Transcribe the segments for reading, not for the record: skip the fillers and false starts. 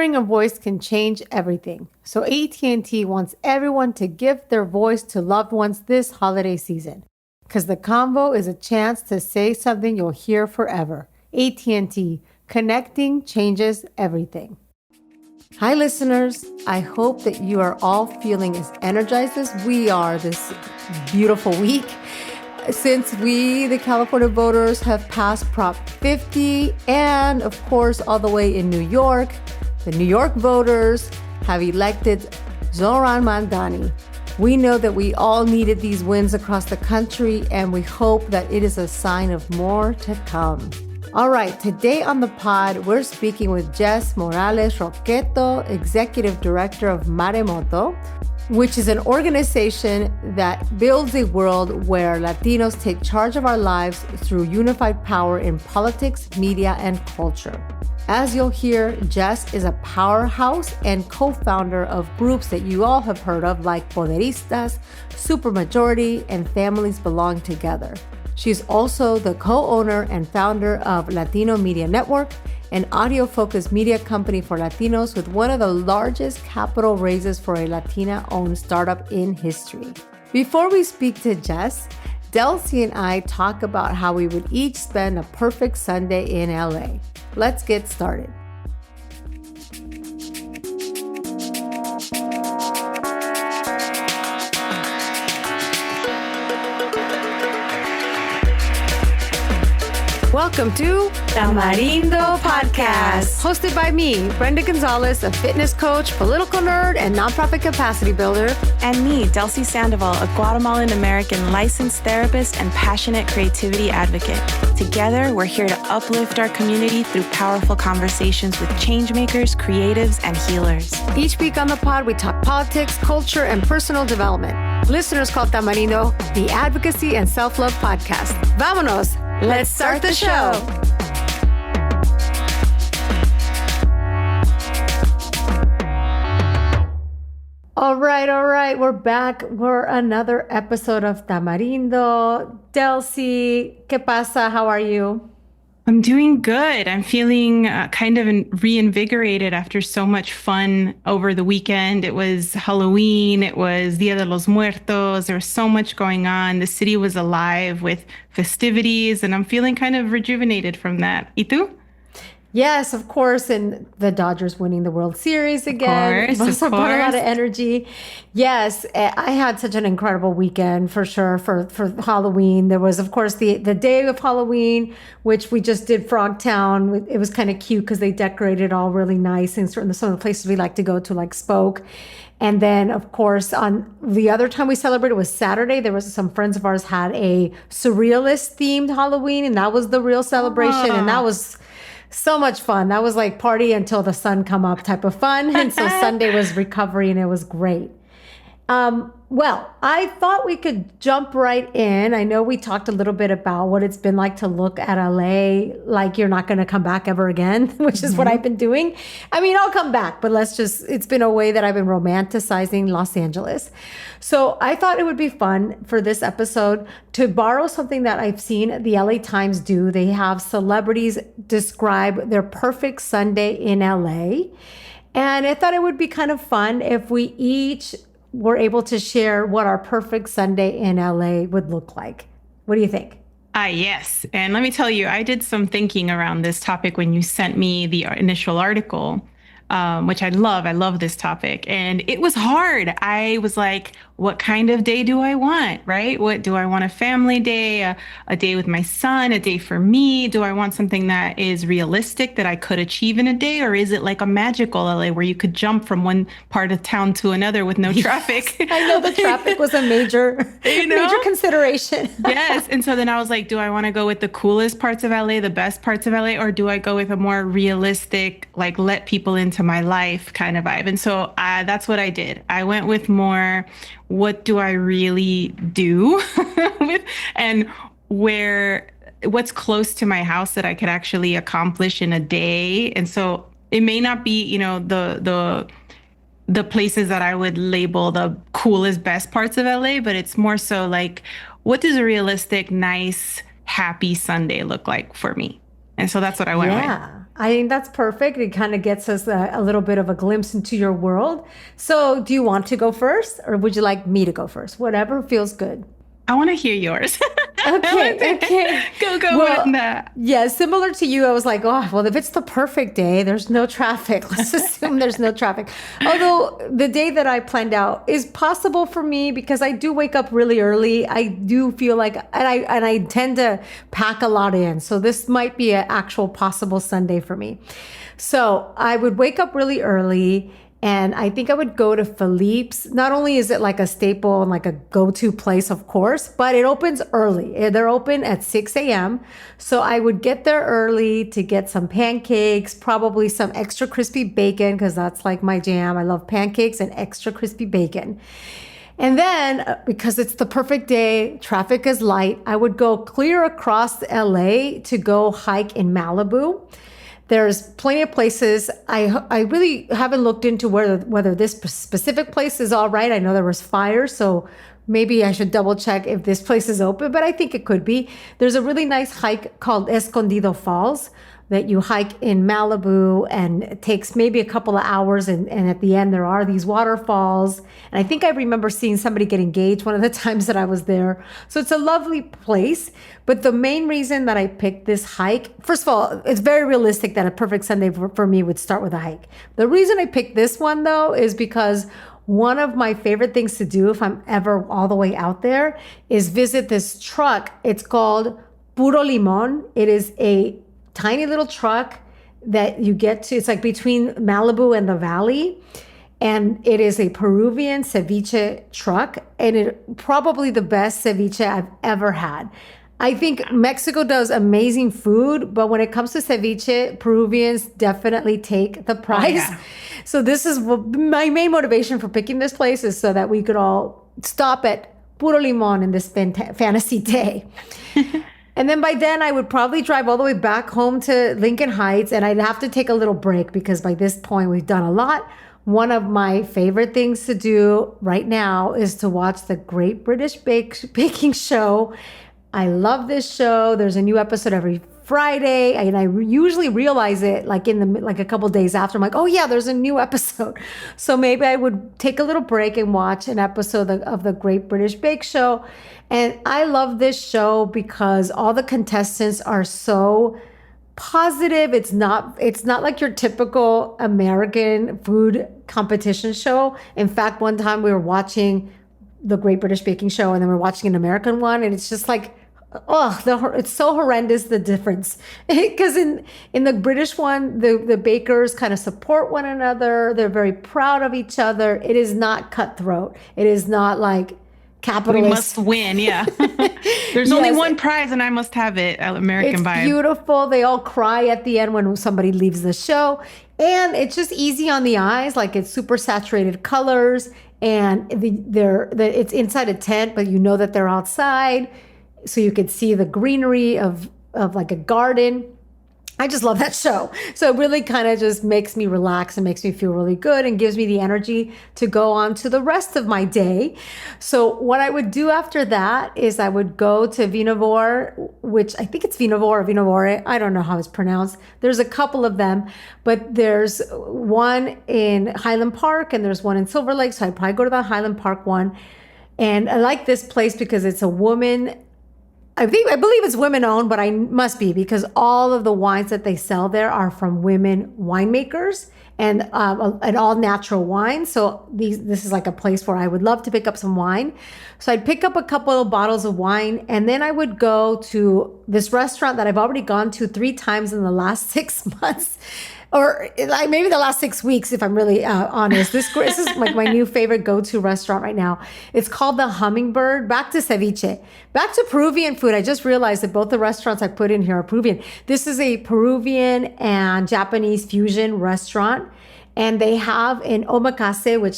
Sharing a voice can change everything. So AT&T wants everyone to give their voice to loved ones this holiday season. Because the convo is a chance to say something you'll hear forever. AT&T, connecting changes everything. Hi, listeners. I hope that you are all feeling as energized as we are this beautiful week. Since we, the California voters, have passed Prop 50, and of course, all the way in New York, the New York voters have elected Zohran Mamdani. We know that we all needed these wins across the country, and we hope that it is a sign of more to come. All right, today on the pod, we're speaking with Jess Morales Rocketto, Executive Director of Maremoto, which is an organization that builds a world where Latinos take charge of our lives through unified power in politics, media, and culture. As you'll hear, Jess is a powerhouse and co-founder of groups that you all have heard of, like Poderistas, Supermajority, and Families Belong Together. She's also the co-owner and founder of Latino Media Network, an audio-focused media company for Latinos with one of the largest capital raises for a Latina-owned startup in history. Before we speak to Jess, Delsy and I talk about how we would each spend a perfect Sunday in LA. Let's get started. Welcome to Tamarindo Podcast, hosted by me, Brenda Gonzalez, a fitness coach, political nerd, and nonprofit capacity builder. And me, Delsy Sandoval, a Guatemalan-American licensed therapist and passionate creativity advocate. Together, we're here to uplift our community through powerful conversations with changemakers, creatives, and healers. Each week on the pod, we talk politics, culture, and personal development. Listeners call Tamarindo the Advocacy and Self-Love Podcast. Vámonos! Let's start the show. All right. We're back for another episode of Tamarindo. Delsy, ¿qué pasa? How are you? I'm doing good. I'm feeling kind of reinvigorated after so much fun over the weekend. It was Halloween. It was Dia de los Muertos. There was so much going on. The city was alive with festivities, and I'm feeling kind of rejuvenated from that. ¿Y tú? Yes, of course. And the Dodgers winning the World Series again. Of course. Brought a lot of energy. Yes, I had such an incredible weekend for sure for Halloween. There was, of course, the day of Halloween, which we just did Frogtown. It was kind of cute because they decorated all really nice and some of the places we like to go to, like Spoke. And then, of course, on the other time we celebrated was Saturday. There was some friends of ours had a surrealist themed Halloween, and that was the real celebration. And that was so much fun. That was like party until the sun come up type of fun. And so Sunday was recovery, and it was great. Well, I thought we could jump right in. I know we talked a little bit about what it's been like to look at LA like you're not going to come back ever again, which is what I've been doing. I mean, I'll come back, but it's been a way that I've been romanticizing Los Angeles. So I thought it would be fun for this episode to borrow something that I've seen the LA Times do. They have celebrities describe their perfect Sunday in LA. And I thought it would be kind of fun if we each were able to share what our perfect Sunday in LA would look like. What do you think? Yes. And let me tell you, I did some thinking around this topic when you sent me the initial article, which I love. I love this topic. And it was hard. I was like, what kind of day do I want, right? What do I want? A family day, a day with my son, a day for me? Do I want something that is realistic that I could achieve in a day? Or is it like a magical LA where you could jump from one part of town to another with no traffic? I know the traffic was a major consideration. Yes. And so then I was like, do I want to go with the coolest parts of LA, the best parts of LA, or do I go with a more realistic, like let people into my life kind of vibe? And so that's what I did. I went with more, what do I really do with, and what's close to my house that I could actually accomplish in a day. And so it may not be, the places that I would label the coolest, best parts of LA, but it's more so like, what does a realistic, nice, happy Sunday look like for me? And so that's what I went with. I think that's perfect. It kind of gets us a little bit of a glimpse into your world. So do you want to go first or would you like me to go first? Whatever feels good. I want to hear yours. Okay. Go on that. Yeah, similar to you, I was like, oh, well, if it's the perfect day, there's no traffic. Let's assume there's no traffic. Although the day that I planned out is possible for me because I do wake up really early. I do feel like, and I tend to pack a lot in. So this might be an actual possible Sunday for me. So I would wake up really early. And I think I would go to Philippe's. Not only is it like a staple and like a go-to place, of course, but it opens early. They're open at 6 a.m. So I would get there early to get some pancakes, probably some extra crispy bacon, because that's like my jam. I love pancakes and extra crispy bacon. And then, because it's the perfect day, traffic is light, I would go clear across LA to go hike in Malibu. There's plenty of places. I really haven't looked into whether this specific place is all right. I know there was fire, so maybe I should double check if this place is open, but I think it could be. There's a really nice hike called Escondido Falls that you hike in Malibu, and it takes maybe a couple of hours. And at the end, there are these waterfalls. And I think I remember seeing somebody get engaged one of the times that I was there. So it's a lovely place. But the main reason that I picked this hike, first of all, it's very realistic that a perfect Sunday for me would start with a hike. The reason I picked this one, though, is because one of my favorite things to do if I'm ever all the way out there is visit this truck. It's called Puro Limon. It is a tiny little truck that you get to. It's like between Malibu and the valley. And it is a Peruvian ceviche truck. And it probably the best ceviche I've ever had. I think Mexico does amazing food, but when it comes to ceviche, Peruvians definitely take the prize. Oh, yeah. So this is my main motivation for picking this place is so that we could all stop at Puro Limon in this fantasy day. And then by then I would probably drive all the way back home to Lincoln Heights, and I'd have to take a little break because by this point we've done a lot. One of my favorite things to do right now is to watch the Great British Baking Show. I love this show. There's a new episode every Friday, and I usually realize it like a couple days after. I'm like, oh yeah, there's a new episode. So maybe I would take a little break and watch an episode of the Great British Bake Show. And I love this show because all the contestants are so positive. It's not like your typical American food competition show. In fact, one time we were watching the Great British Baking Show and then we're watching an American one, and it's just like, it's so horrendous, the difference. Because in the British one, the bakers kind of support one another. They're very proud of each other. It is not cutthroat. It is not like capitalist. We must win, yeah. There's only one prize and I must have it, American vibe. It's beautiful. They all cry at the end when somebody leaves the show. And it's just easy on the eyes. Like it's super saturated colors. And it's inside a tent, but you know that they're outside. So you could see the greenery of like a garden. I just love that show. So it really kind of just makes me relax and makes me feel really good and gives me the energy to go on to the rest of my day. So what I would do after that is I would go to Vinavore, which I think it's Vinavore or Vinavore. I don't know how it's pronounced. There's a couple of them, but there's one in Highland Park and there's one in Silver Lake. So I'd probably go to the Highland Park one. And I like this place because it's a woman. I believe it's women owned, but I must be because all of the wines that they sell there are from women winemakers and all natural wine. So this is like a place where I would love to pick up some wine. So I'd pick up a couple of bottles of wine and then I would go to this restaurant that I've already gone to 3 times in the last 6 months. Or like maybe the last 6 weeks, if I'm really honest. This is like my new favorite go-to restaurant right now. It's called the Hummingbird. Back to ceviche. Back to Peruvian food. I just realized that both the restaurants I put in here are Peruvian. This is a Peruvian and Japanese fusion restaurant. And they have an omakase, which,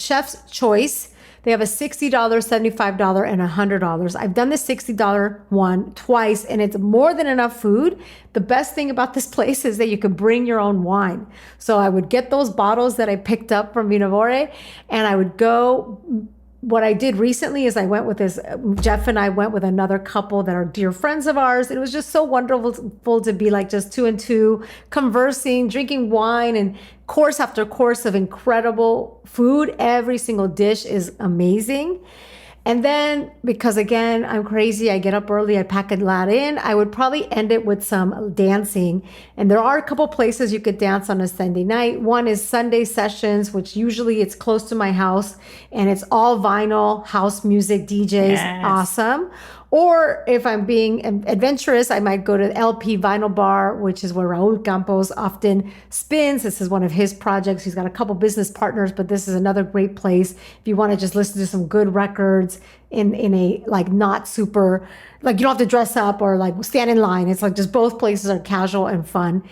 chef's choice. They have a $60, $75, and $100. I've done the $60 one twice, and it's more than enough food. The best thing about this place is that you can bring your own wine. So I would get those bottles that I picked up from Vinavore, and I would go what I did recently is I went with Jeff and I went with another couple that are dear friends of ours. And it was just so wonderful to be like just two and two, conversing, drinking wine, and course after course of incredible food. Every single dish is amazing. And then, because again, I'm crazy, I get up early, I pack a lot in, I would probably end it with some dancing. And there are a couple places you could dance on a Sunday night. One is Sunday Sessions, which usually it's close to my house, and it's all vinyl, house music, DJs, Yes. awesome. Or if I'm being adventurous, I might go to LP Vinyl Bar, which is where Raul Campos often spins. This is one of his projects. He's got a couple business partners, but this is another great place if you want to just listen to some good records in a like not super, like you don't have to dress up or like stand in line. It's like just both places are casual and fun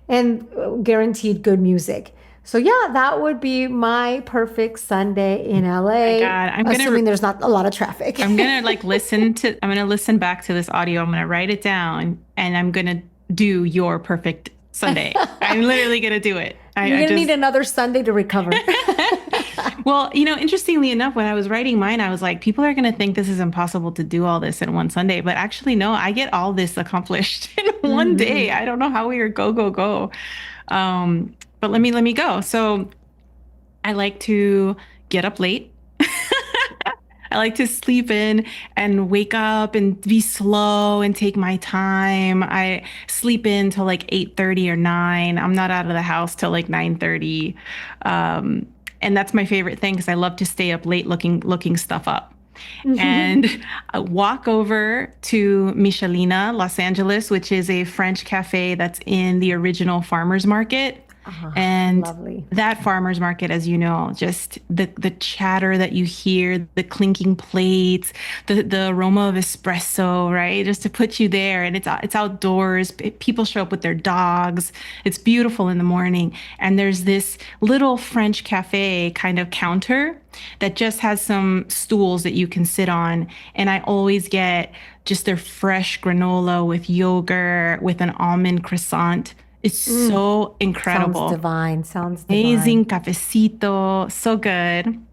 and guaranteed good music. So yeah, that would be my perfect Sunday in LA. God, assuming there's not a lot of traffic. I'm gonna I'm gonna listen back to this audio. I'm gonna write it down, and I'm gonna do your perfect Sunday. I'm literally gonna do it. You're gonna need another Sunday to recover. Well, interestingly enough, when I was writing mine, I was like, people are gonna think this is impossible to do all this in one Sunday, but actually, no, I get all this accomplished in one day. I don't know how we are go. But let me go. So I like to get up late. I like to sleep in and wake up and be slow and take my time. I sleep in till like 8:30 or 9. I'm not out of the house till like 9:30. And that's my favorite thing because I love to stay up late looking stuff up. And I walk over to Michelina, Los Angeles, which is a French cafe that's in the original farmers market. And lovely. That farmer's market, as you know, just the chatter that you hear, the clinking plates, the aroma of espresso, right? Just to put you there. And it's outdoors. People show up with their dogs. It's beautiful in the morning. And there's this little French cafe kind of counter that just has some stools that you can sit on. And I always get just their fresh granola with yogurt, with an almond croissant. It's so incredible. Sounds divine. Amazing cafecito, so good.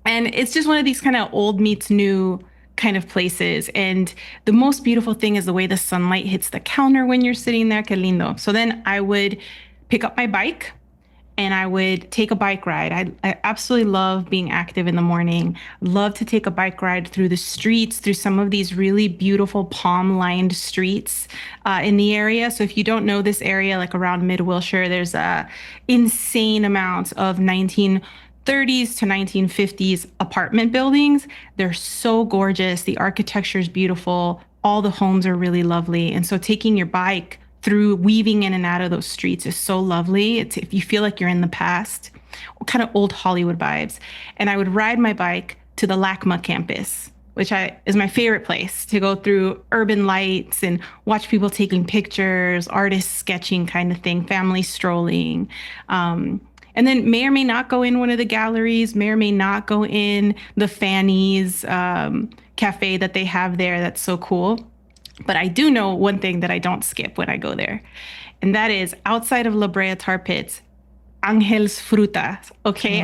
And it's just one of these kind of old meets new kind of places. And the most beautiful thing is the way the sunlight hits the counter when you're sitting there. Que lindo. So then I would pick up my bike and I would take a bike ride. I absolutely love being active in the morning. Love to take a bike ride through the streets, through some of these really beautiful palm-lined streets in the area. So if you don't know this area, like around Mid-Wilshire, there's insane amounts of 1930s to 1950s apartment buildings. They're so gorgeous. The architecture is beautiful. All the homes are really lovely. And so taking your bike through weaving in and out of those streets is so lovely. If you feel like you're in the past, kind of old Hollywood vibes. And I would ride my bike to the LACMA campus, which is my favorite place to go through urban lights and watch people taking pictures, artists sketching kind of thing, family strolling. And then may or may not go in one of the galleries, may or may not go in the Fanny's cafe that they have there. That's so cool. But I do know one thing that I don't skip when I go there. And that is outside of La Brea Tar Pits, Angel's Frutas. Okay,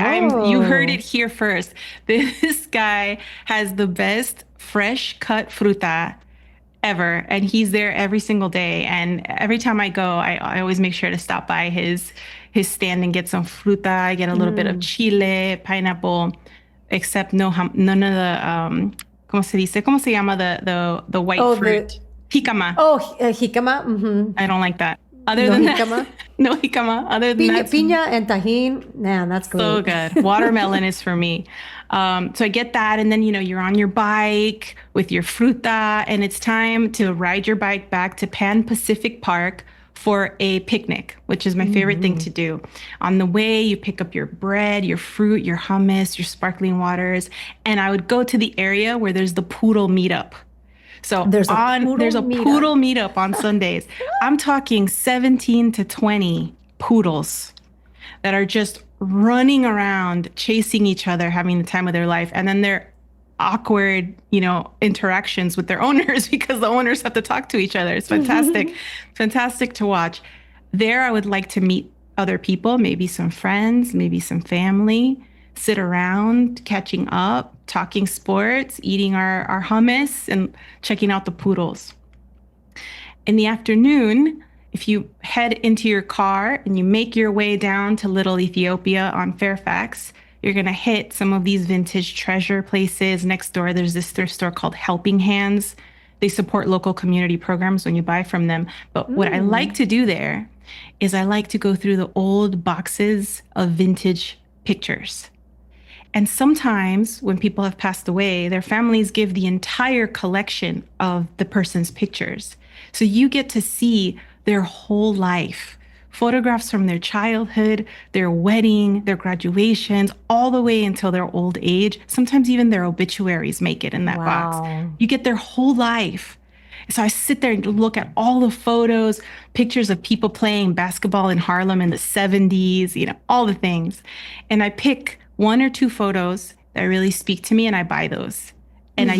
you heard it here first. This guy has the best fresh cut fruta ever. And he's there every single day. And every time I go, I always make sure to stop by his stand and get some fruta. I get a little bit of chile, pineapple, except none of the ¿cómo se dice? ¿Cómo se llama the white fruit? Jicama. Jicama. Mm-hmm. I don't like that. Other than jicama? that, no jicama. Other than that, piña and tajin. Man, that's good. So good. Watermelon is for me. So I get that, and then you're on your bike with your fruta, and it's time to ride your bike back to Pan Pacific Park for a picnic, which is my favorite thing to do. On the way, you pick up your bread, your fruit, your hummus, your sparkling waters, and I would go to the area where there's the poodle meetup. So there's a poodle meetup on Sundays. I'm talking 17 to 20 poodles that are just running around, chasing each other, having the time of their life, and then they're awkward, interactions with their owners because the owners have to talk to each other. It's fantastic. Fantastic to watch. There, I would like to meet other people, maybe some friends, maybe some family, sit around, catching up. talking sports, eating our hummus, and checking out the poodles. In the afternoon, if you head into your car and you make your way down to Little Ethiopia on Fairfax, you're going to hit some of these vintage treasure places. Next door, there's this thrift store called Helping Hands. They support local community programs when you buy from them. But what I like to do there is I like to go through the old boxes of vintage pictures. And sometimes when people have passed away, their families give the entire collection of the person's pictures. So you get to see their whole life, photographs from their childhood, their wedding, their graduations, all the way until their old age. Sometimes even their obituaries make it in that box. You get their whole life. So I sit there and look at all the photos, pictures of people playing basketball in Harlem in the 70s, all the things. And I pick 1 or 2 photos that really speak to me, and I buy those. And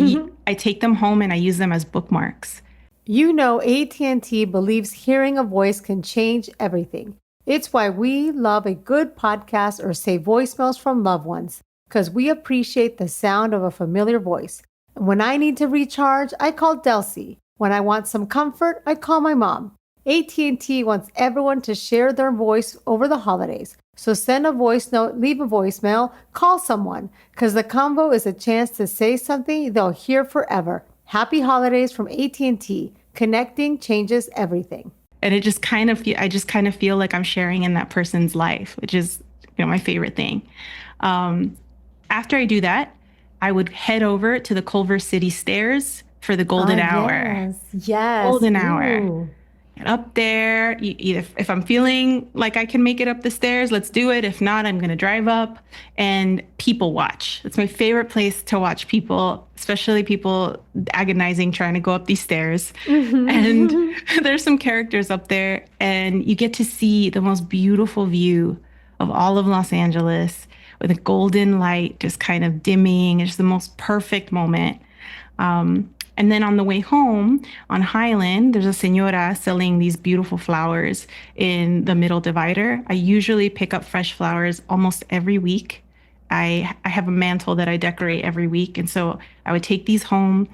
I take them home and I use them as bookmarks. AT&T believes hearing a voice can change everything. It's why we love a good podcast or say voicemails from loved ones, because we appreciate the sound of a familiar voice. And when I need to recharge, I call Delsy. When I want some comfort, I call my mom. AT&T wants everyone to share their voice over the holidays. So send a voice note, leave a voicemail, call someone, because the convo is a chance to say something they'll hear forever. Happy holidays from AT&T. Connecting changes everything. And I just kind of feel like I'm sharing in that person's life, which is, my favorite thing. After I do that, I would head over to the Culver City Stairs for the golden hour. Yes. Golden hour. Get up there. Either if I'm feeling like I can make it up the stairs, let's do it. If not, I'm going to drive up and people watch. It's my favorite place to watch people, especially people agonizing trying to go up these stairs. And there's some characters up there, and you get to see the most beautiful view of all of Los Angeles with a golden light just kind of dimming. It's the most perfect moment. And then on the way home on Highland, there's a señora selling these beautiful flowers in the middle divider. I usually pick up fresh flowers almost every week. I have a mantle that I decorate every week. And so I would take these home.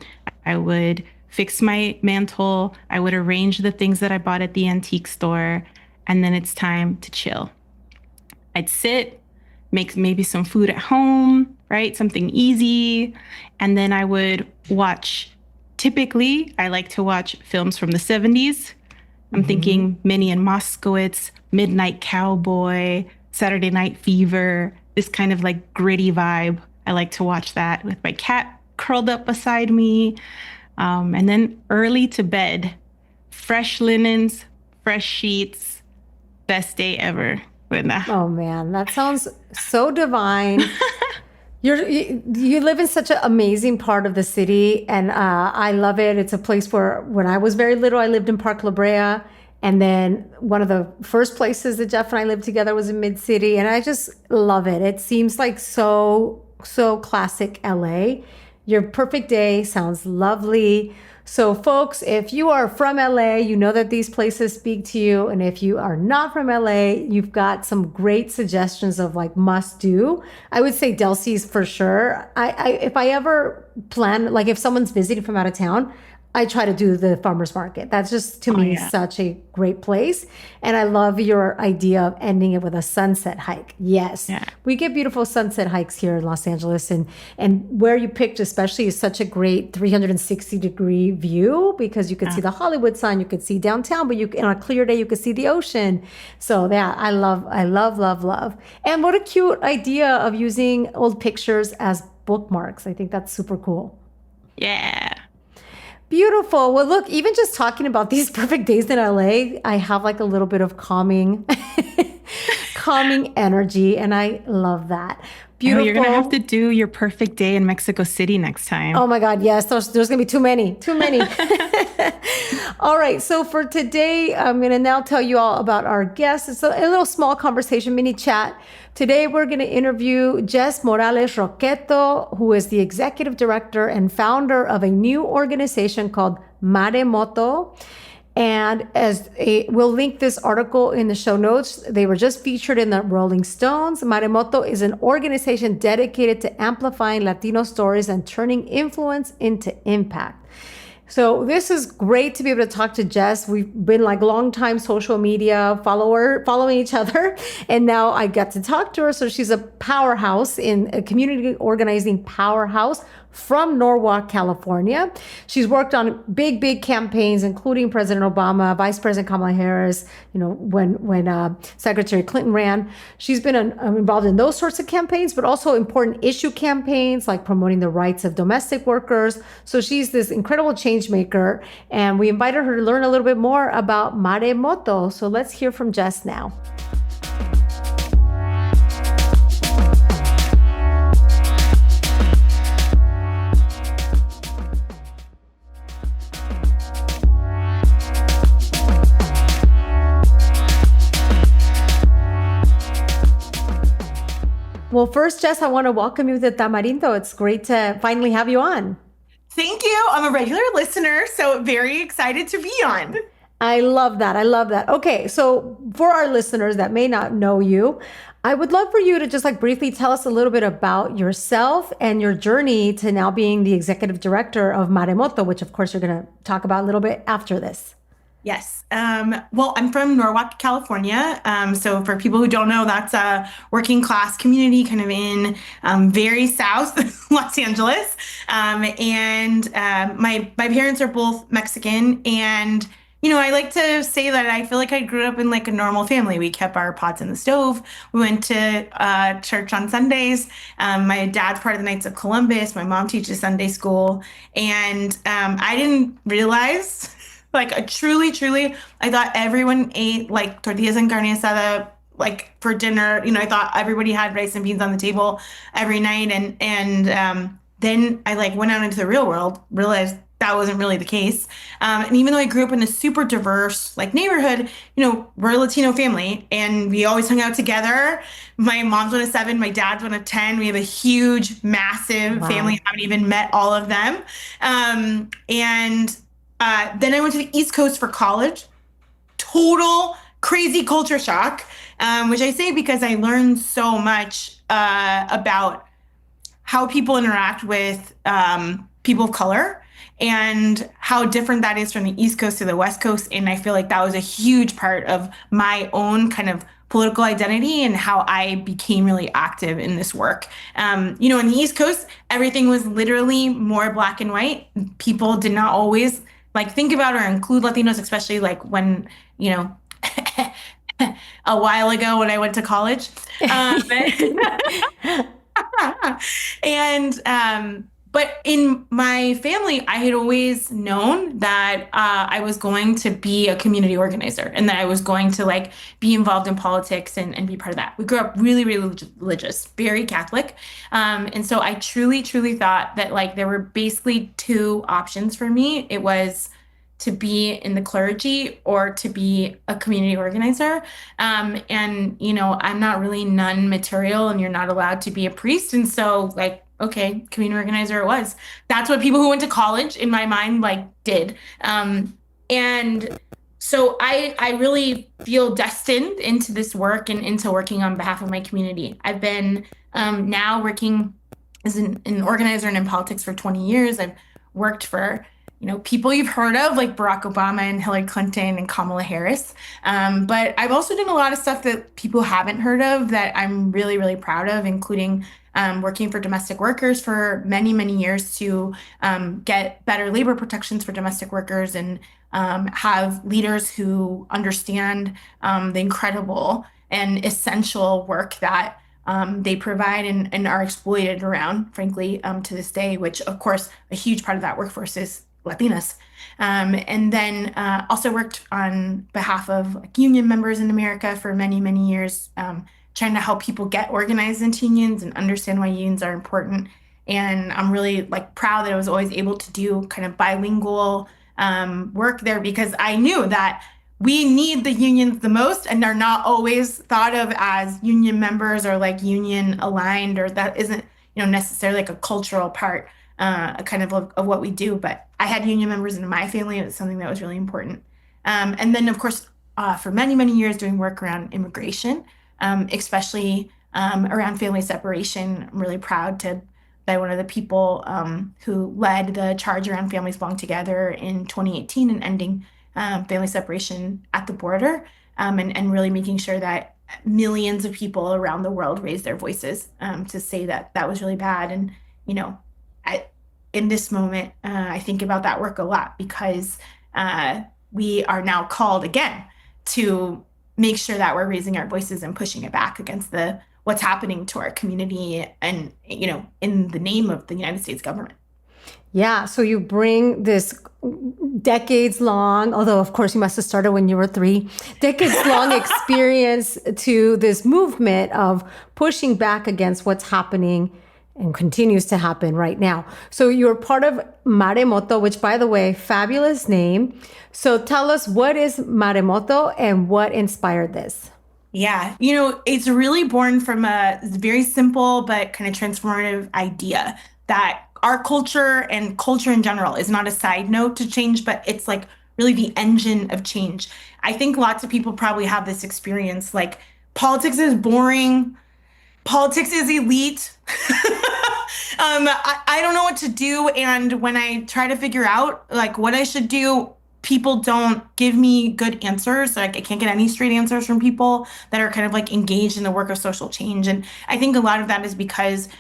I would fix my mantle. I would arrange the things that I bought at the antique store. And then it's time to chill. I'd sit, make maybe some food at home, right? Something easy. And then I would watch. Typically, I like to watch films from the 70s. I'm thinking Minnie and Moskowitz, Midnight Cowboy, Saturday Night Fever, this kind of like gritty vibe. I like to watch that with my cat curled up beside me. And then early to bed, fresh linens, fresh sheets, best day ever. Oh man, that sounds so divine. You live in such an amazing part of the city, and I love it. It's a place where when I was very little, I lived in Park La Brea. And then one of the first places that Jeff and I lived together was in Mid-City. And I just love it. It seems like so classic LA. Your perfect day sounds lovely. So folks, if you are from LA, you know that these places speak to you. And if you are not from LA, you've got some great suggestions of like must do. I would say Delsy's for sure. If I ever plan, like if someone's visiting from out of town, I try to do the farmer's market. That's just, to me, such a great place. And I love your idea of ending it with a sunset hike. Yes. Yeah. We get beautiful sunset hikes here in Los Angeles. And where you picked especially is such a great 360-degree view, because you could see the Hollywood sign, you could see downtown, but on a clear day, you could see the ocean. So yeah, I love. And what a cute idea of using old pictures as bookmarks. I think that's super cool. Yeah. Beautiful. Well, look, even just talking about these perfect days in LA, I have like a little bit of calming energy, and I love that. Beautiful. Oh, you're going to have to do your perfect day in Mexico City next time. Oh my God, yes. There's going to be too many. All right. So for today, I'm going to now tell you all about our guest. It's a little small conversation, mini chat. Today, we're going to interview Jess Morales Rocketto, who is the executive director and founder of a new organization called Maremoto. And we'll link this article in the show notes. They were just featured in the Rolling Stones. Maremoto is an organization dedicated to amplifying Latino stories and turning influence into impact. So this is great to be able to talk to Jess. We've been like longtime social media following each other. And now I get to talk to her. So she's a powerhouse in a community organizing powerhouse from Norwalk, California. She's worked on big campaigns, including President Obama, Vice President Kamala Harris, when Secretary Clinton ran. She's been involved in those sorts of campaigns, but also important issue campaigns like promoting the rights of domestic workers. So she's this incredible change maker, and we invited her to learn a little bit more about Maremoto. So let's hear from Jess now. Well, first, Jess, I want to welcome you to Tamarindo. It's great to finally have you on. Thank you. I'm a regular listener, so very excited to be on. I love that. Okay, so for our listeners that may not know you, I would love for you to just briefly tell us a little bit about yourself and your journey to now being the executive director of Maremoto, which of course you're going to talk about a little bit after this. Yes. Well, I'm from Norwalk, California. So for people who don't know, that's a working class community kind of in very south Los Angeles. And my parents are both Mexican. And, I like to say that I feel like I grew up in a normal family. We kept our pots in the stove. We went to church on Sundays. My dad's part of the Knights of Columbus. My mom teaches Sunday school. And I didn't realize... truly, I thought everyone ate tortillas and carne asada for dinner. I thought everybody had rice and beans on the table every night. And then I went out into the real world, realized that wasn't really the case. And even though I grew up in a super diverse neighborhood, we're a Latino family and we always hung out together. My mom's one of 7, my dad's one of 10. We have a huge, massive family. I haven't even met all of them. Then I went to the East Coast for college. Total crazy culture shock, which I say because I learned so much about how people interact with people of color and how different that is from the East Coast to the West Coast. And I feel like that was a huge part of my own kind of political identity and how I became really active in this work. In the East Coast, everything was literally more black and white. People did not always think about or include Latinos, especially when, a while ago when I went to college. But in my family, I had always known that I was going to be a community organizer and that I was going to be involved in politics and be part of that. We grew up really, really religious, very Catholic. And so I truly, truly thought that there were basically 2 options for me. It was to be in the clergy or to be a community organizer. And, I'm not really nun material and you're not allowed to be a priest. And so okay, community organizer it was. That's what people who went to college in my mind did. And so I really feel destined into this work and into working on behalf of my community. I've been now working as an organizer and in politics for 20 years. I've worked for people you've heard of Barack Obama and Hillary Clinton and Kamala Harris. But I've also done a lot of stuff that people haven't heard of that I'm really, really proud of, including working for domestic workers for many, many years to get better labor protections for domestic workers and have leaders who understand the incredible and essential work that they provide and are exploited around, frankly, to this day, which, of course, a huge part of that workforce is Latinas. And then also worked on behalf of union members in America for many, many years, trying to help people get organized into unions and understand why unions are important. And I'm really proud that I was always able to do kind of bilingual work there because I knew that we need the unions the most and are not always thought of as union members or union aligned, or that isn't necessarily a cultural part kind of what we do. But I had union members in my family. It was something that was really important. And then, of course, for many, many years doing work around immigration, especially around family separation. I'm really proud to be one of the people who led the charge around Families Belong Together in 2018 and ending family separation at the border, and really making sure that millions of people around the world raise their voices to say that that was really bad. And, you know, in this moment, I think about that work a lot because we are now called again to make sure that we're raising our voices and pushing it back against what's happening to our community and, you know, in the name of the United States government. Yeah, so you bring this decades long, although of course you must have started when you were 3, decades long experience to this movement of pushing back against what's happening and continues to happen right now. So you're part of Maremoto, which, by the way, fabulous name. So tell us, what is Maremoto and what inspired this? Yeah, you know, it's really born from a very simple but kind of transformative idea that our culture and culture in general is not a side note to change, but it's like really the engine of change. I think lots of people probably have this experience, like politics is boring, politics is elite. I don't know what to do. And when I try to figure out like what I should do, people don't give me good answers. Like I can't get any straight answers from people that are kind of like engaged in the work of social change. And I think a lot of that is because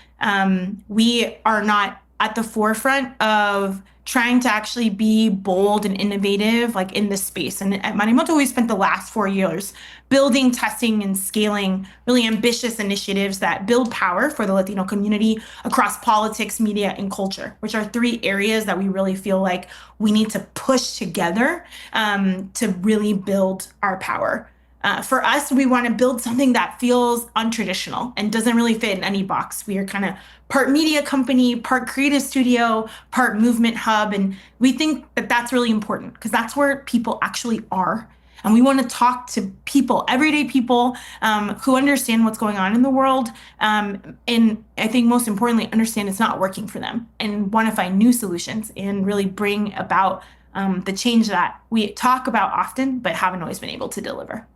we are not at the forefront of trying to actually be bold and innovative like in this space. And at Maremoto, we spent the last 4 years building, testing, and scaling really ambitious initiatives that build power for the Latino community across politics, media, and culture, which are 3 areas that we really feel like we need to push together to really build our power. For us, we want to build something that feels untraditional and doesn't really fit in any box. We are kind of part media company, part creative studio, part movement hub. And we think that that's really important because that's where people actually are. And we want to talk to people, everyday people who understand what's going on in the world. And I think most importantly, understand it's not working for them and want to find new solutions and really bring about the change that we talk about often, but haven't always been able to deliver.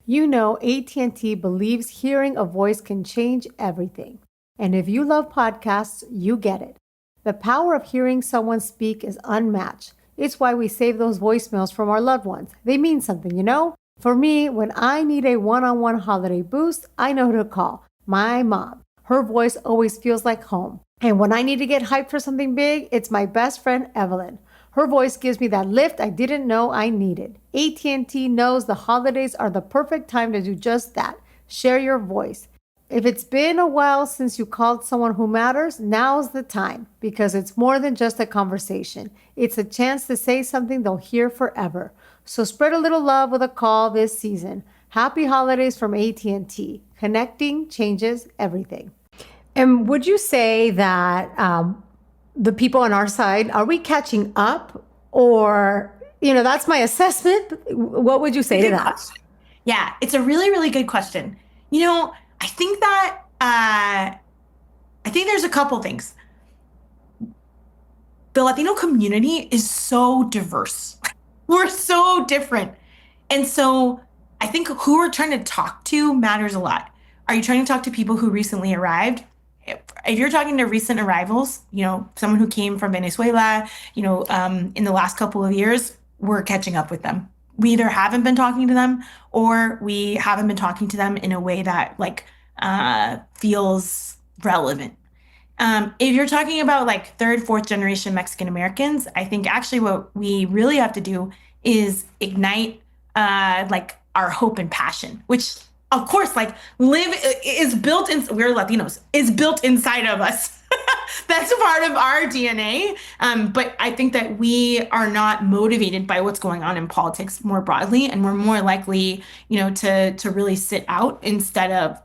You know, AT&T believes hearing a voice can change everything. And if you love podcasts, you get it. The power of hearing someone speak is unmatched. It's why we save those voicemails from our loved ones. They mean something, you know? For me, when I need a one-on-one holiday boost, I know who to call. My mom. Her voice always feels like home. And when I need to get hyped for something big, it's my best friend, Evelyn. Her voice gives me that lift I didn't know I needed. AT&T knows the holidays are the perfect time to do just that. Share your voice. If it's been a while since you called someone who matters, now's the time because it's more than just a conversation. It's a chance to say something they'll hear forever. So spread a little love with a call this season. Happy holidays from AT&T. Connecting changes everything. And would you say that the people on our side, are we catching up? Or, you know, that's my assessment. What would you say to that? Yeah, it's a really, really good question. You know, I think that, I think there's a couple things. The Latino community is so diverse. We're so different. And so I think who we're trying to talk to matters a lot. Are you trying to talk to people who recently arrived? If you're talking to recent arrivals, you know, someone who came from Venezuela, you know, in the last couple of years, we're catching up with them. We either haven't been talking to them or we haven't been talking to them in a way that like feels relevant. If you're talking about like 3rd, 4th generation Mexican Americans, I think actually what we really have to do is ignite like our hope and passion, which of course, like is built in, we're Latinos, is built inside of us. That's a part of our DNA. But I think that we are not motivated by what's going on in politics more broadly. And we're more likely, you know, to really sit out instead of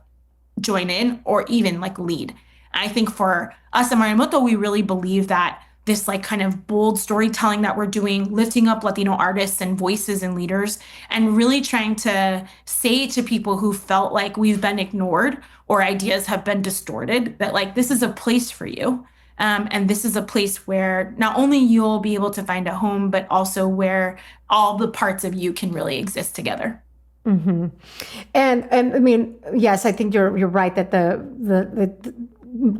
join in or even like lead. I think for us at Maremoto, we really believe that this like kind of bold storytelling that we're doing, lifting up Latino artists and voices and leaders, and really trying to say to people who felt like we've been ignored or ideas have been distorted that like this is a place for you. And this is a place where not only you'll be able to find a home, but also where all the parts of you can really exist together. Mm-hmm. And I mean, yes, I think you're right that the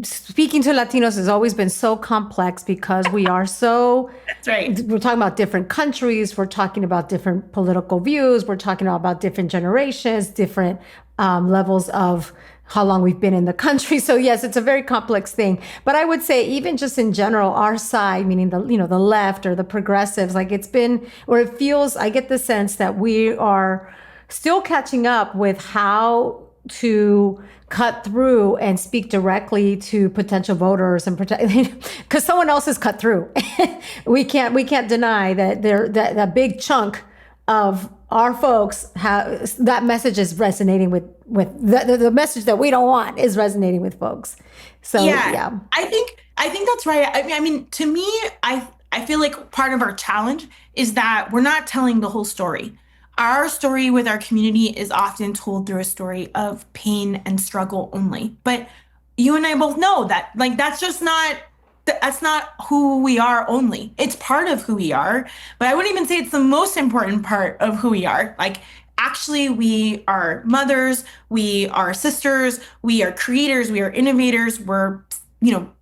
speaking to Latinos has always been so complex because we are so. That's right. We're talking about different countries. We're talking about different political views. We're talking about different generations, different levels of how long we've been in the country. So yes, it's a very complex thing. But I would say even just in general, our side, meaning the left or the progressives, like it's been, or it feels, I get the sense that we are still catching up with how to cut through and speak directly to potential voters and protect, because someone else has cut through. we can't deny that that big chunk of our folks have that message is resonating with the message that we don't want is resonating with folks. So yeah. I think that's right. I mean, to me, I feel like part of our challenge is that we're not telling the whole story. Our story with our community is often told through a story of pain and struggle only. But you and I both know that, like, that's not who we are only. It's part of who we are, but I wouldn't even say it's the most important part of who we are. Like, actually, we are mothers, we are sisters, we are creators, we are innovators, we're,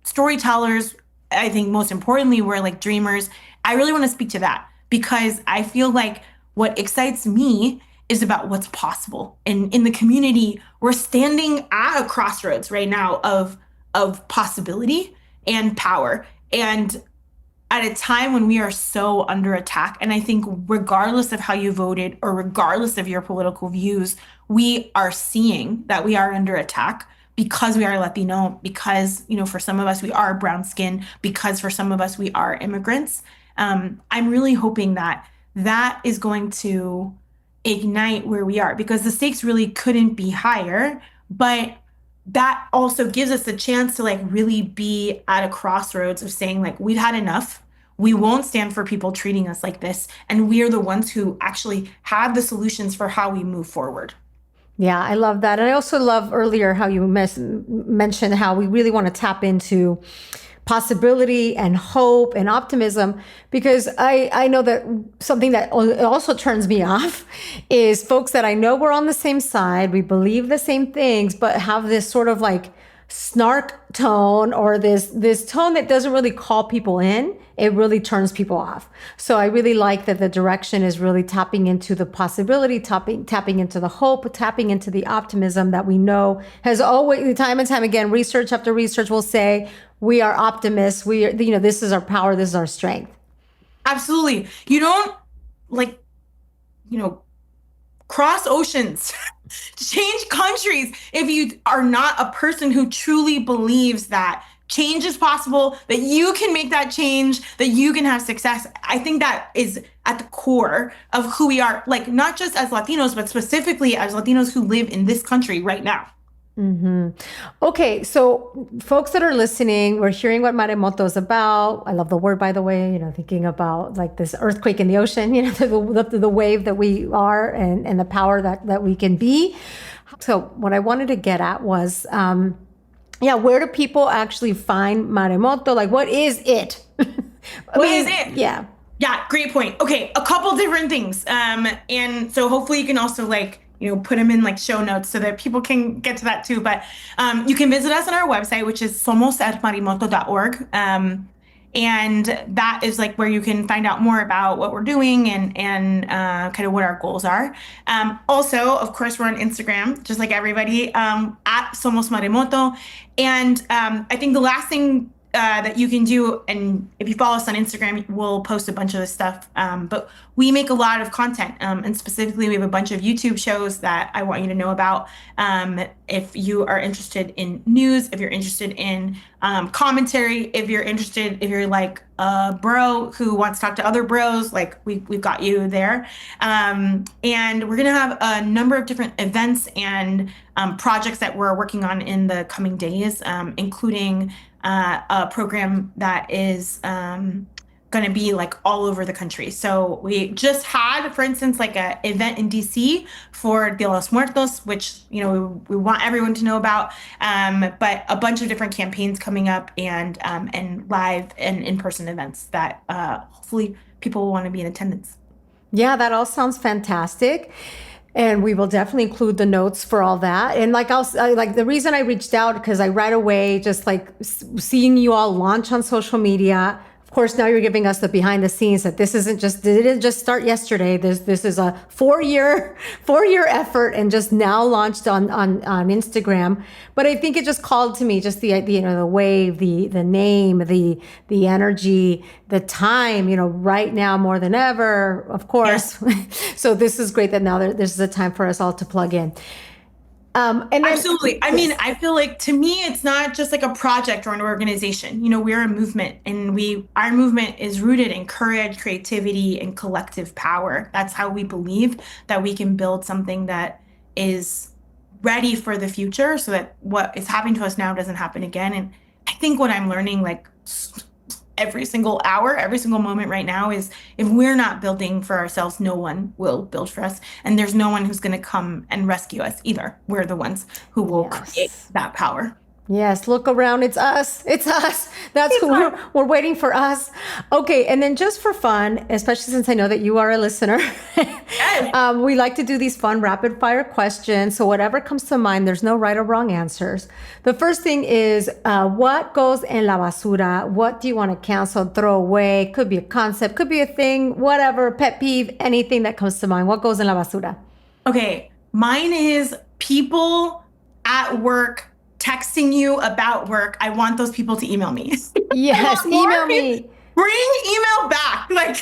storytellers. I think most importantly, we're like dreamers. I really want to speak to that because I feel like what excites me is about what's possible. And in the community, we're standing at a crossroads right now of possibility and power. And at a time when we are so under attack, and I think regardless of how you voted or regardless of your political views, we are seeing that we are under attack because we are Latino, because, for some of us, we are brown skin, because for some of us, we are immigrants. I'm really hoping that is going to ignite where we are because the stakes really couldn't be higher, but that also gives us a chance to really be at a crossroads of saying we've had enough. We won't stand for people treating us like this. And we are the ones who actually have the solutions for how we move forward. Yeah, I love that. And I also love earlier how you mentioned how we really want to tap into possibility and hope and optimism, because I know that something that also turns me off is folks that I know we're on the same side, we believe the same things, but have this sort of snark tone or this tone that doesn't really call people in. It really turns people off. So I really like that the direction is really tapping into the possibility, tapping into the hope, tapping into the optimism that we know has always, time and time again, research after research will say, we are optimists. We are, this is our power. This is our strength. Absolutely. You don't cross oceans, change countries if you are not a person who truly believes that change is possible, that you can make that change, that you can have success. I think that is at the core of who we are, not just as Latinos, but specifically as Latinos who live in this country right now. Mm-hmm. Okay, so folks that are listening, we're hearing what Maremoto is about. I love the word, by the way, thinking about this earthquake in the ocean, the wave that we are and the power that we can be. So what I wanted to get at was, where do people actually find Maremoto? What is it? What is it? Yeah. Yeah, great point. Okay, a couple different things. And so hopefully you can also put them in show notes so that people can get to that too. But you can visit us on our website, which is somosmaremoto.org. And that is where you can find out more about what we're doing and kind of what our goals are. Also, of course, we're on Instagram, just like everybody, at Somos Maremoto. And I think the last thing that you can do, and if you follow us on Instagram, we'll post a bunch of this stuff. But we make a lot of content, and specifically, we have a bunch of YouTube shows that I want you to know about. If you are interested in news, if you're interested in commentary, if you're like a bro who wants to talk to other bros, we've got you there. And we're gonna have a number of different events and projects that we're working on in the coming days, including a program that is going to be like all over the country. So we just had, for instance, like an event in DC for Dia de los Muertos, which, you know, we want everyone to know about, but a bunch of different campaigns coming up and live and in-person events that hopefully people will want to be in attendance. Yeah, that all sounds fantastic. And we will definitely include the notes for all that. And like like the reason I reached out, because I right away, just like seeing you all launch on social media. Of course, now you're giving us the behind the scenes that this isn't just, it didn't just start yesterday. This is a four-year effort and just now launched on Instagram. But I think it just called to me just the idea, you know, the wave, the name, the energy, the time, you know, right now more than ever, of course. Yes. So this is great that now this is a time for us all to plug in. And then, absolutely. I mean, I feel like to me, it's not just like a project or an organization. You know, we're a movement, and our movement is rooted in courage, creativity, and collective power. That's how we believe that we can build something that is ready for the future, so that what is happening to us now doesn't happen again. And I think what I'm learning, like every single hour, every single moment right now, is if we're not building for ourselves, no one will build for us. And there's no one who's going to come and rescue us either. We're the ones who will create that power. Yes, look around. It's us. It's us. That's who we're waiting for us. Okay, and then just for fun, especially since I know that you are a listener, we like to do these fun rapid fire questions. So whatever comes to mind, there's no right or wrong answers. The first thing is, what goes en la basura? What do you want to cancel, throw away? Could be a concept, could be a thing, whatever, pet peeve, anything that comes to mind. What goes en la basura? Okay, mine is people at work texting you about work. I want those people to email me. Yes, email me. Bring email back. Like,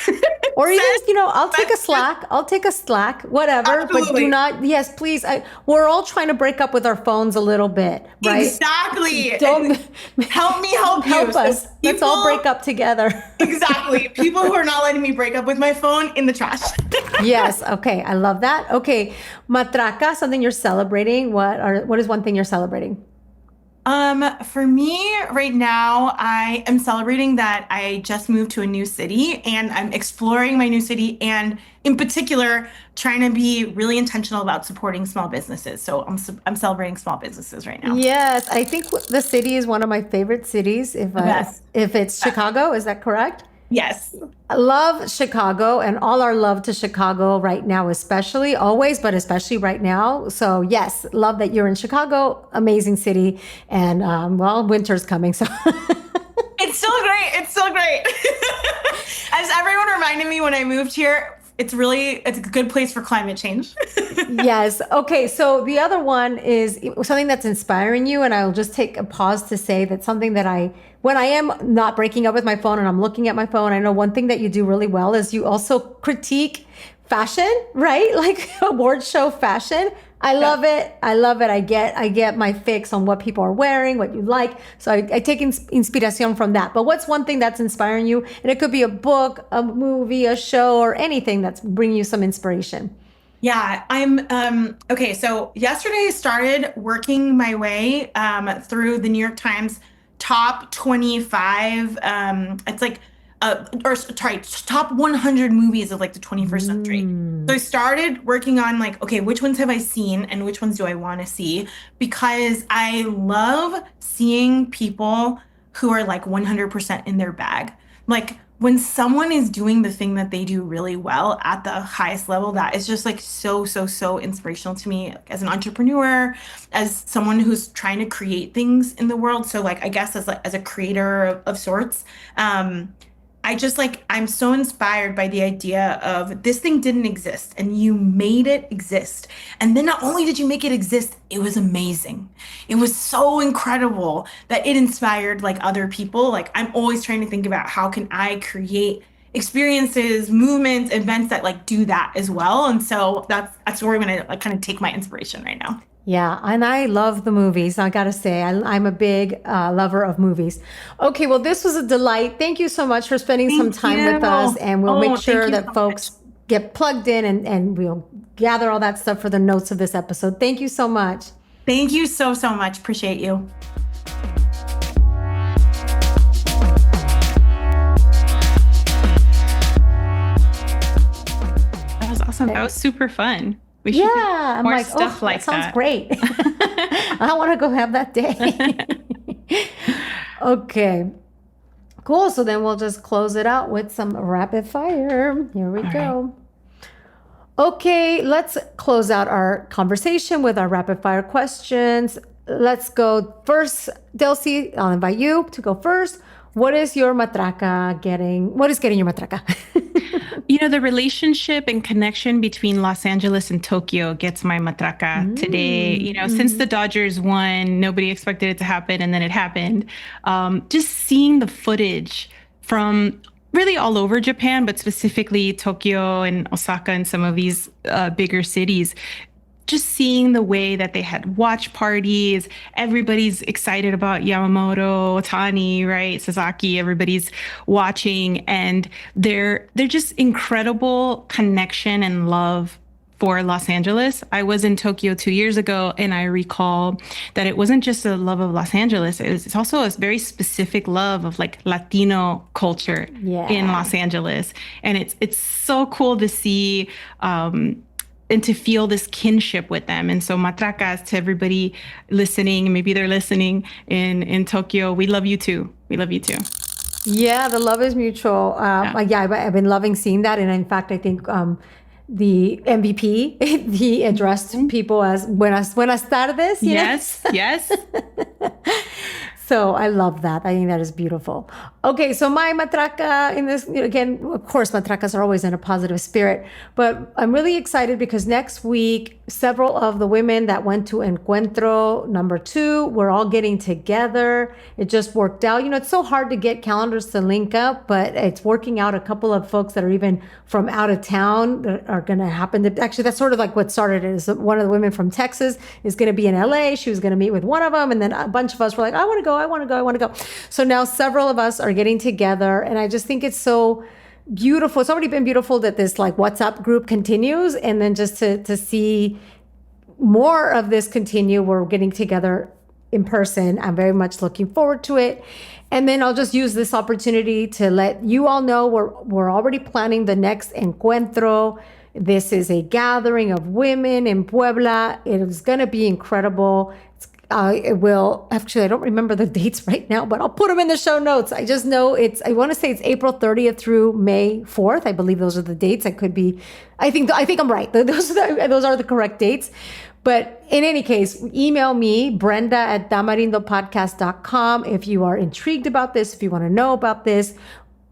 or even, you know, I'll take a Slack, whatever. Absolutely. But do not, yes, please. We're all trying to break up with our phones a little bit, right? Exactly. Don't help me help you. Help us. So let's all break up together. Exactly. People who are not letting me break up with my phone, in the trash. Yes. Okay. I love that. Okay. Matraca, something you're celebrating. What is one thing you're celebrating? For me right now, I am celebrating that I just moved to a new city, and I'm exploring my new city, and in particular, trying to be really intentional about supporting small businesses. So I'm celebrating small businesses right now. Yes. I think the city is one of my favorite cities. If it's Chicago, is that correct? Yes. I love Chicago, and all our love to Chicago right now, especially, always, but especially right now. So yes, love that you're in Chicago, amazing city. And well, winter's coming, so. It's still great. It's still great. As everyone reminded me when I moved here, it's a good place for climate change. Yes. Okay. So the other one is something that's inspiring you. And I'll just take a pause to say that something that when I am not breaking up with my phone and I'm looking at my phone, I know one thing that you do really well is you also critique fashion, right? Like award show fashion. I love it. I love it. I get my fix on what people are wearing, what you like. So I take inspiration from that. But what's one thing that's inspiring you? And it could be a book, a movie, a show, or anything that's bringing you some inspiration. Yeah, I'm okay. So yesterday I started working my way through the New York Times top 25. It's like top 100 movies of like the 21st century. So I started working on like, okay, which ones have I seen and which ones do I want to see? Because I love seeing people who are like 100% in their bag. Like when someone is doing the thing that they do really well at the highest level, that is just like so inspirational to me as an entrepreneur, as someone who's trying to create things in the world. So like, I guess as a creator of sorts, I'm so inspired by the idea of this thing didn't exist and you made it exist. And then not only did you make it exist, it was amazing. It was so incredible that it inspired like other people. Like I'm always trying to think about how can I create experiences, movements, events that like do that as well. And so that's where I'm going to like kind of take my inspiration right now. Yeah, and I love the movies. I got to say, I'm a big lover of movies. Okay, well, this was a delight. Thank you so much for spending some time with us, and we'll make sure that folks get plugged in and we'll gather all that stuff for the notes of this episode. Thank you so much. Thank you so much. Appreciate you. awesome. That was super fun. We should do I'm more like, stuff like that sounds that. great. I want to go have that day. Okay. Cool. So then we'll just close it out with some rapid fire. Here we go. Okay, let's close out our conversation with our rapid fire questions. Let's go first. Delsy, I'll invite you to go first. What is your matraca getting? What is getting your matraca? The relationship and connection between Los Angeles and Tokyo gets my matraca today. Since the Dodgers won, nobody expected it to happen, and then it happened. Just seeing the footage from really all over Japan, but specifically Tokyo and Osaka and some of these bigger cities, just seeing the way that they had watch parties, everybody's excited about Yamamoto, Otani, right? Sasaki, everybody's watching, and they're just incredible connection and love for Los Angeles. I was in Tokyo 2 years ago, and I recall that it wasn't just a love of Los Angeles. It's also a very specific love of like Latino culture in Los Angeles. And it's so cool to see, and to feel this kinship with them. And so matracas, to everybody listening, maybe they're listening in Tokyo, we love you too. We love you too. Yeah, the love is mutual. I've been loving seeing that. And in fact, I think the MVP, he addressed people as buenas tardes. Yes. So I love that. I think that is beautiful. Okay, so my matraca in this, again, of course, matracas are always in a positive spirit, but I'm really excited because next week, several of the women that went to Encuentro #2, we're all getting together. It just worked out. It's so hard to get calendars to link up, but it's working out. A couple of folks that are even from out of town that are going to happen. Actually, that's sort of like what started it. Is one of the women from Texas is going to be in LA. She was going to meet with one of them, and then a bunch of us were like, I want to go. So now several of us are getting together, and I just think it's so beautiful. It's already been beautiful that this like WhatsApp group continues, and then just to see more of this continue. We're getting together in person. I'm very much looking forward to it. And then I'll just use this opportunity to let you all know we're already planning the next Encuentro. This is a gathering of women in Puebla. It is going to be incredible. It will, actually, I don't remember the dates right now, but I'll put them in the show notes. I just know I want to say it's April 30th through May 4th. I believe those are the dates. I think I'm right. Those are the correct dates. But in any case, email me, brenda@tamarindopodcast.com, if you are intrigued about this, if you want to know about this.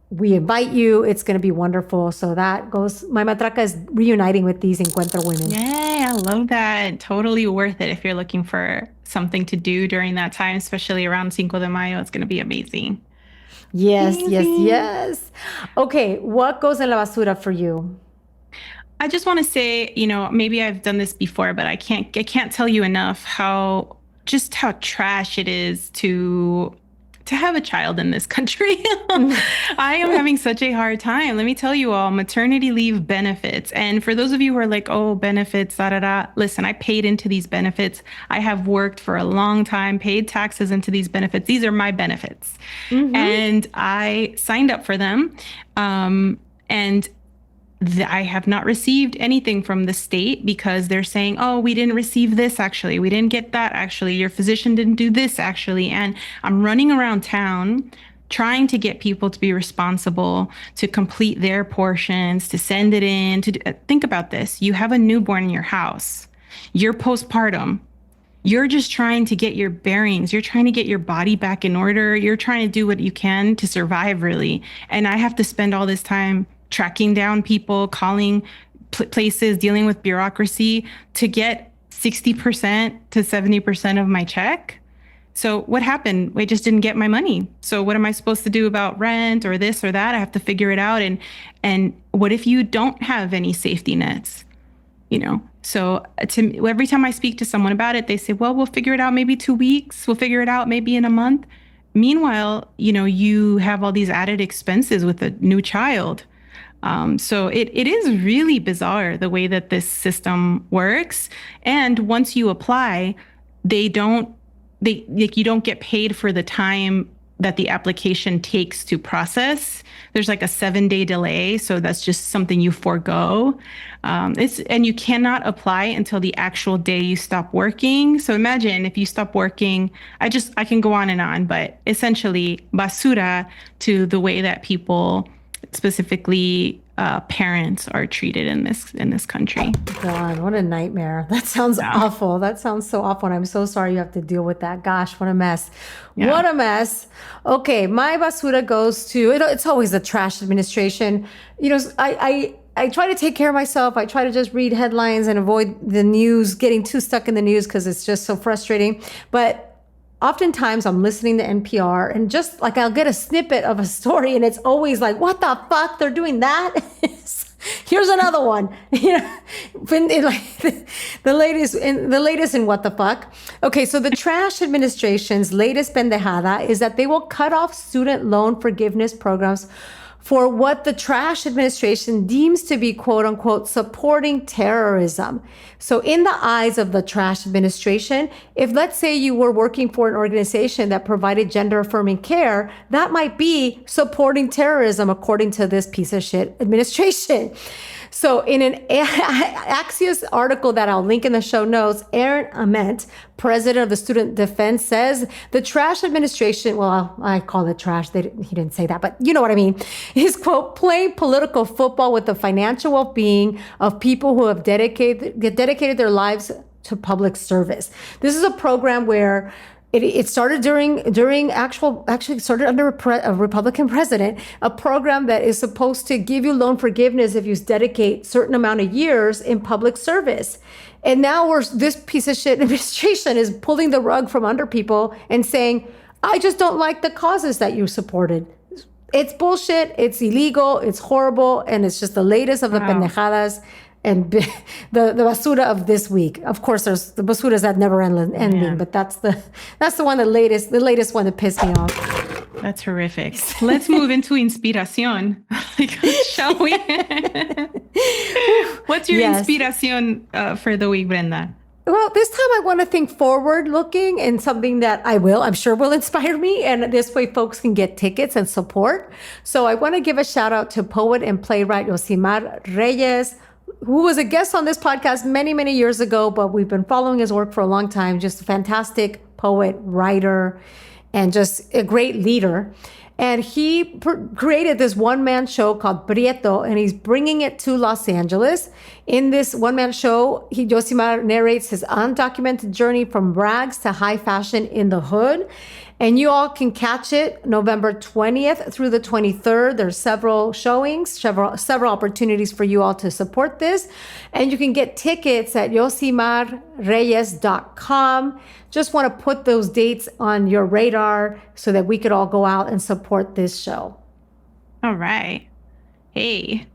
We invite you. It's going to be wonderful. So that goes, my matraca is reuniting with these Encuentro women. Yay, I love that. Totally worth it if you're looking for something to do during that time, especially around Cinco de Mayo. It's going to be amazing. Yes. Okay, what goes in la basura for you? I just want to say, maybe I've done this before, but I can't tell you enough how trash it is to have a child in this country. I am having such a hard time. Let me tell you all, maternity leave benefits. And for those of you who are like, oh, benefits, listen, I paid into these benefits. I have worked for a long time, paid taxes into these benefits. These are my benefits. And I signed up for them. And I have not received anything from the state because they're saying, oh, we didn't receive this, actually. We didn't get that, actually. Your physician didn't do this, actually. And I'm running around town trying to get people to be responsible, to complete their portions, to send it in. Think about this. You have a newborn in your house. You're postpartum. You're just trying to get your bearings. You're trying to get your body back in order. You're trying to do what you can to survive, really. And I have to spend all this time tracking down people, calling places, dealing with bureaucracy to get 60% to 70% of my check. So what happened? I just didn't get my money. So what am I supposed to do about rent or this or that? I have to figure it out. And what if you don't have any safety nets? So every time I speak to someone about it, they say, well, we'll figure it out maybe 2 weeks. We'll figure it out maybe in a month. Meanwhile, you have all these added expenses with a new child. So it is really bizarre the way that this system works. And once you apply, you don't get paid for the time that the application takes to process. There's like a 7-day delay. So that's just something you forego. And you cannot apply until the actual day you stop working. So imagine if you stop working, I can go on and on, but essentially basura to the way that people, specifically parents, are treated in this country. God, what a nightmare. That sounds awful. That sounds so awful. And I'm so sorry you have to deal with that. Gosh, what a mess. Yeah. What a mess. Okay, my basura goes to, it's always the trash administration. I try to take care of myself. I try to just read headlines and avoid the news, getting too stuck in the news because it's just so frustrating. But oftentimes I'm listening to NPR and just like I'll get a snippet of a story and it's always like, what the fuck? They're doing that? Here's another one. The latest in what the fuck. Okay, so the trash administration's latest pendejada is that they will cut off student loan forgiveness programs for what the trash administration deems to be, quote unquote, supporting terrorism. So in the eyes of the trash administration, if let's say you were working for an organization that provided gender affirming care, that might be supporting terrorism according to this piece of shit administration. So in an Axios article that I'll link in the show notes, Aaron Ament, president of the Student Defense, says the trash administration, well, I call it trash. He didn't say that, but you know what I mean, is, quote, playing political football with the financial well-being of people who have dedicated their lives to public service. This is a program where it started actually started under a Republican president, a program that is supposed to give you loan forgiveness if you dedicate certain amount of years in public service. And now this piece of shit administration is pulling the rug from under people and saying, I just don't like the causes that you supported. It's bullshit. It's illegal. It's horrible. And it's just the latest of the pendejadas and the basura of this week. Of course, there's the basuras that never ending, but that's the one, the latest one that pissed me off. That's horrific. Let's move into inspiración, shall we? What's your inspiración for the week, Brenda? Well, this time I want to think forward looking and something that I'm sure will inspire me. And this way folks can get tickets and support. So I want to give a shout out to poet and playwright Yosimar Reyes, who was a guest on this podcast many, many years ago, but we've been following his work for a long time. Just a fantastic poet, writer, and just a great leader. And he created this one-man show called Prieto, and he's bringing it to Los Angeles. In this one-man show, Yosimar narrates his undocumented journey from rags to high fashion in the hood. And you all can catch it November 20th through the 23rd. There's several showings, several opportunities for you all to support this. And you can get tickets at yosimarreyes.com. Just want to put those dates on your radar so that we could all go out and support this show. All right. Hey.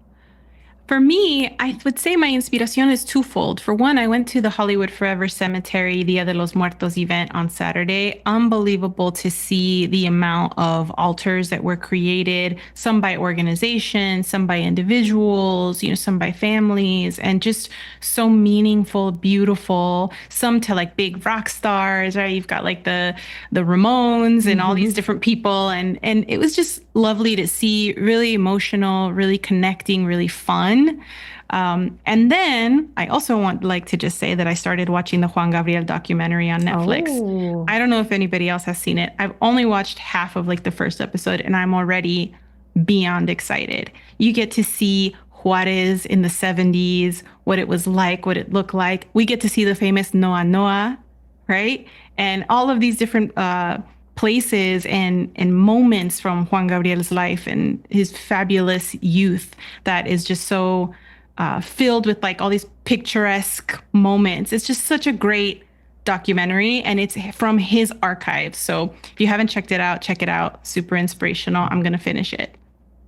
For me, I would say my inspiración is twofold. For one, I went to the Hollywood Forever Cemetery Dia de los Muertos event on Saturday. Unbelievable to see the amount of altars that were created, some by organizations, some by individuals, some by families, and just so meaningful, beautiful, some to like big rock stars, right? You've got like the Ramones and all these different people. And it was just lovely to see, really emotional, really connecting, really fun. And then I also like to just say that I started watching the Juan Gabriel documentary on Netflix. Oh. I don't know if anybody else has seen it. I've only watched half of like the first episode and I'm already beyond excited. You get to see Juarez in the 70s, what it was like, what it looked like. We get to see the famous Noa Noa, right? And all of these different places and moments from Juan Gabriel's life and his fabulous youth that is just so filled with like all these picturesque moments. It's just such a great documentary and it's from his archives. So if you haven't checked it out, check it out. Super inspirational. I'm going to finish it.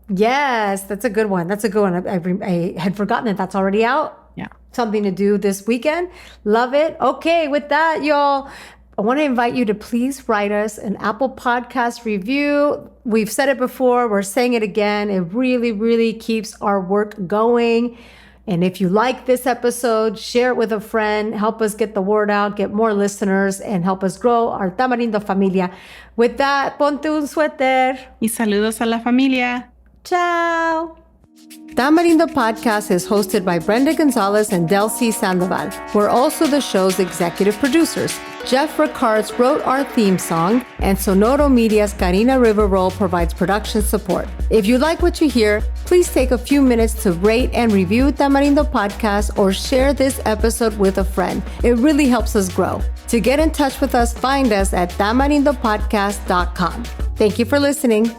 Yes, that's a good one. That's a good one. I had forgotten that that's already out. Yeah. Something to do this weekend. Love it. Okay, with that, y'all, I want to invite you to please write us an Apple Podcast review. We've said it before. We're saying it again. It really, really keeps our work going. And if you like this episode, share it with a friend, help us get the word out, get more listeners, and help us grow our Tamarindo familia. With that, ponte un suéter. Y saludos a la familia. Ciao. Tamarindo Podcast is hosted by Brenda Gonzalez and Delsy Sandoval. We're also the show's executive producers. Jeff Rickards wrote our theme song, and Sonoro Media's Karina Riverroll provides production support. If you like what you hear, please take a few minutes to rate and review Tamarindo Podcast or share this episode with a friend. It really helps us grow. To get in touch with us, find us at tamarindopodcast.com. Thank you for listening.